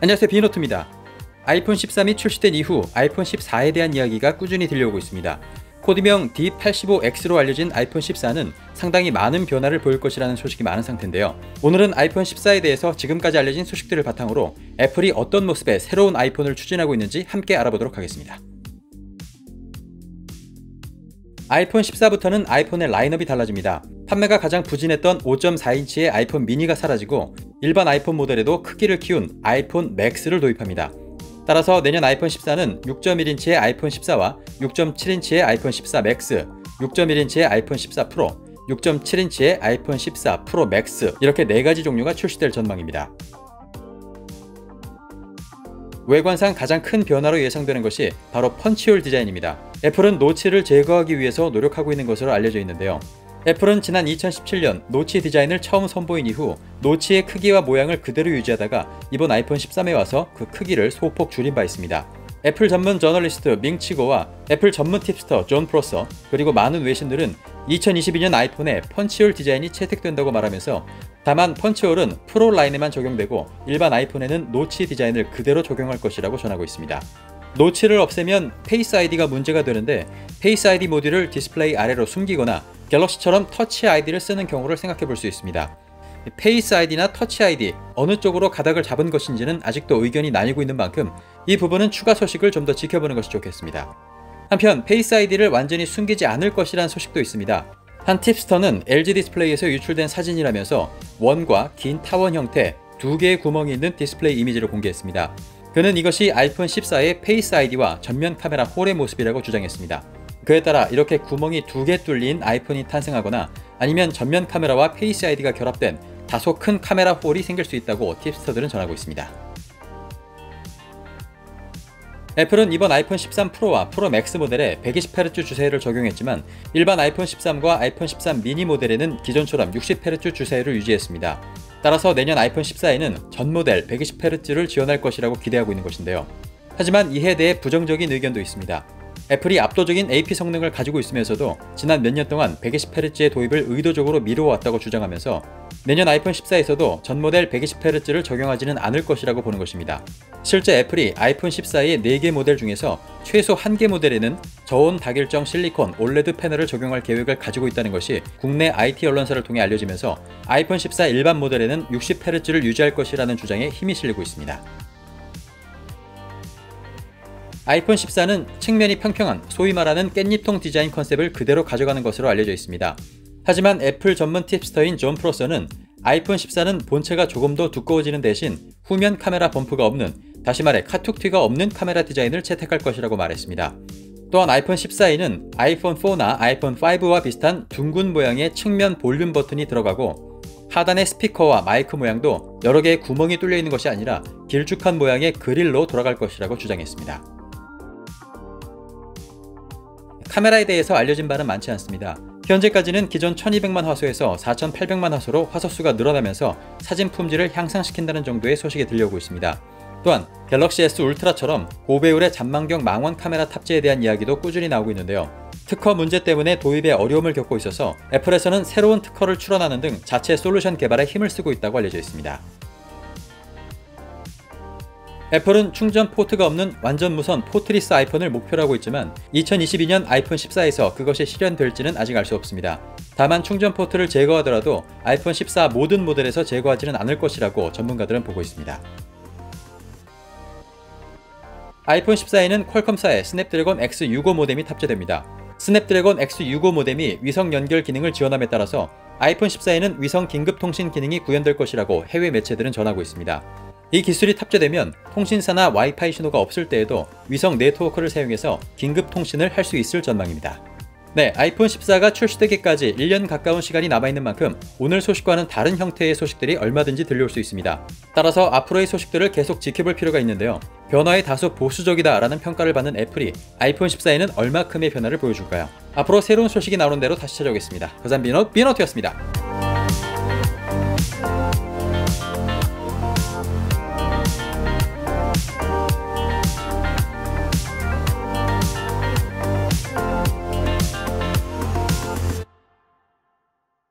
안녕하세요, 비노트입니다. 아이폰 13이 출시된 이후 아이폰 14에 대한 이야기가 꾸준히 들려오고 있습니다. 코드명 D85X로 알려진 아이폰 14는 상당히 많은 변화를 보일 것이라는 소식이 많은 상태인데요. 오늘은 아이폰 14에 대해서 지금까지 알려진 소식들을 바탕으로 애플이 어떤 모습의 새로운 아이폰을 추진하고 있는지 함께 알아보도록 하겠습니다. 아이폰 14부터는 아이폰의 라인업이 달라집니다. 판매가 가장 부진했던 5.4인치의 아이폰 미니가 사라지고 일반 아이폰 모델에도 크기를 키운 아이폰 맥스를 도입합니다. 따라서 내년 아이폰 14는 6.1인치의 아이폰 14와 6.7인치의 아이폰 14 맥스, 6.1인치의 아이폰 14 프로, 6.7인치의 아이폰 14 프로 맥스 이렇게 4가지 종류가 출시될 전망입니다. 외관상 가장 큰 변화로 예상되는 것이 바로 펀치홀 디자인입니다. 애플은 노치를 제거하기 위해서 노력하고 있는 것으로 알려져 있는데요. 애플은 지난 2017년 노치 디자인을 처음 선보인 이후 노치의 크기와 모양을 그대로 유지하다가 이번 아이폰 13에 와서 그 크기를 소폭 줄인 바 있습니다. 애플 전문 저널리스트 밍치고와 애플 전문 팁스터 존 프로서 그리고 많은 외신들은 2022년 아이폰에 펀치홀 디자인이 채택된다고 말하면서 다만 펀치홀은 프로 라인에만 적용되고 일반 아이폰에는 노치 디자인을 그대로 적용할 것이라고 전하고 있습니다. 노치를 없애면 페이스 아이디가 문제가 되는데 페이스 아이디 모듈을 디스플레이 아래로 숨기거나 갤럭시처럼 터치 아이디를 쓰는 경우를 생각해 볼 수 있습니다. 페이스 아이디나 터치 아이디 어느 쪽으로 가닥을 잡은 것인지는 아직도 의견이 나뉘고 있는 만큼 이 부분은 추가 소식을 좀 더 지켜보는 것이 좋겠습니다. 한편 페이스 아이디를 완전히 숨기지 않을 것이라는 소식도 있습니다. 한 팁스터는 LG 디스플레이에서 유출된 사진이라면서 원과 긴 타원 형태 2개의 구멍이 있는 디스플레이 이미지를 공개했습니다. 그는 이것이 아이폰 14의 페이스 아이디와 전면 카메라 홀의 모습이라고 주장했습니다. 그에 따라 이렇게 구멍이 2개 뚫린 아이폰이 탄생하거나 아니면 전면 카메라와 페이스 아이디가 결합된 다소 큰 카메라 홀이 생길 수 있다고 팁스터들은 전하고 있습니다. 애플은 이번 아이폰 13 프로와 프로 맥스 모델에 120Hz 주사위를 적용했지만 일반 아이폰 13과 아이폰 13 미니 모델에는 기존처럼 60Hz 주사위를 유지했습니다. 따라서 내년 아이폰 14에는 전 모델 120Hz를 지원할 것이라고 기대하고 있는 것인데요. 하지만 이에 대해 부정적인 의견도 있습니다. 애플이 압도적인 AP 성능을 가지고 있으면서도 지난 몇 년 동안 120Hz의 도입을 의도적으로 미뤄왔다고 주장하면서 내년 아이폰 14에서도 전 모델 120Hz를 적용하지는 않을 것이라고 보는 것입니다. 실제 애플이 아이폰 14의 4개 모델 중에서 최소 1개 모델에는 저온 다결정 실리콘 올레드 패널을 적용할 계획을 가지고 있다는 것이 국내 IT 언론사를 통해 알려지면서 아이폰 14 일반 모델에는 60Hz를 유지할 것이라는 주장에 힘이 실리고 있습니다. 아이폰 14는 측면이 평평한 소위 말하는 깻잎통 디자인 컨셉을 그대로 가져가는 것으로 알려져 있습니다. 하지만 애플 전문 팁스터인 존 프로서는 아이폰 14는 본체가 조금 더 두꺼워지는 대신 후면 카메라 범프가 없는, 다시 말해 카툭튀가 없는 카메라 디자인을 채택할 것이라고 말했습니다. 또한 아이폰 14에는 아이폰 4나 아이폰 5와 비슷한 둥근 모양의 측면 볼륨 버튼이 들어가고 하단의 스피커와 마이크 모양도 여러 개의 구멍이 뚫려 있는 것이 아니라 길쭉한 모양의 그릴로 돌아갈 것이라고 주장했습니다. 카메라에 대해서 알려진 바는 많지 않습니다. 현재까지는 기존 1200만 화소에서 4800만 화소로 화소수가 늘어나면서 사진 품질을 향상시킨다는 정도의 소식이 들려오고 있습니다. 또한 갤럭시 S 울트라처럼 고배율의 잔망경 망원 카메라 탑재에 대한 이야기도 꾸준히 나오고 있는데요. 특허 문제 때문에 도입에 어려움을 겪고 있어서 애플에서는 새로운 특허를 출원하는 등 자체 솔루션 개발에 힘을 쓰고 있다고 알려져 있습니다. 애플은 충전 포트가 없는 완전 무선 포트리스 아이폰을 목표로 하고 있지만 2022년 아이폰 14에서 그것이 실현될지는 아직 알 수 없습니다. 다만 충전 포트를 제거하더라도 아이폰 14 모든 모델에서 제거하지는 않을 것이라고 전문가들은 보고 있습니다. 아이폰 14에는 퀄컴사의 스냅드래곤 X65 모뎀이 탑재됩니다. 스냅드래곤 X65 모뎀이 위성 연결 기능을 지원함에 따라서 아이폰 14에는 위성 긴급 통신 기능이 구현될 것이라고 해외 매체들은 전하고 있습니다. 이 기술이 탑재되면 통신사나 와이파이 신호가 없을 때에도 위성 네트워크를 사용해서 긴급 통신을 할 수 있을 전망입니다. 네, 아이폰 14가 출시되기까지 1년 가까운 시간이 남아있는 만큼 오늘 소식과는 다른 형태의 소식들이 얼마든지 들려올 수 있습니다. 따라서 앞으로의 소식들을 계속 지켜볼 필요가 있는데요. 변화에 다소 보수적이다 라는 평가를 받는 애플이 아이폰 14에는 얼마큼의 변화를 보여줄까요? 앞으로 새로운 소식이 나오는 대로 다시 찾아오겠습니다. 그산 비노트였습니다.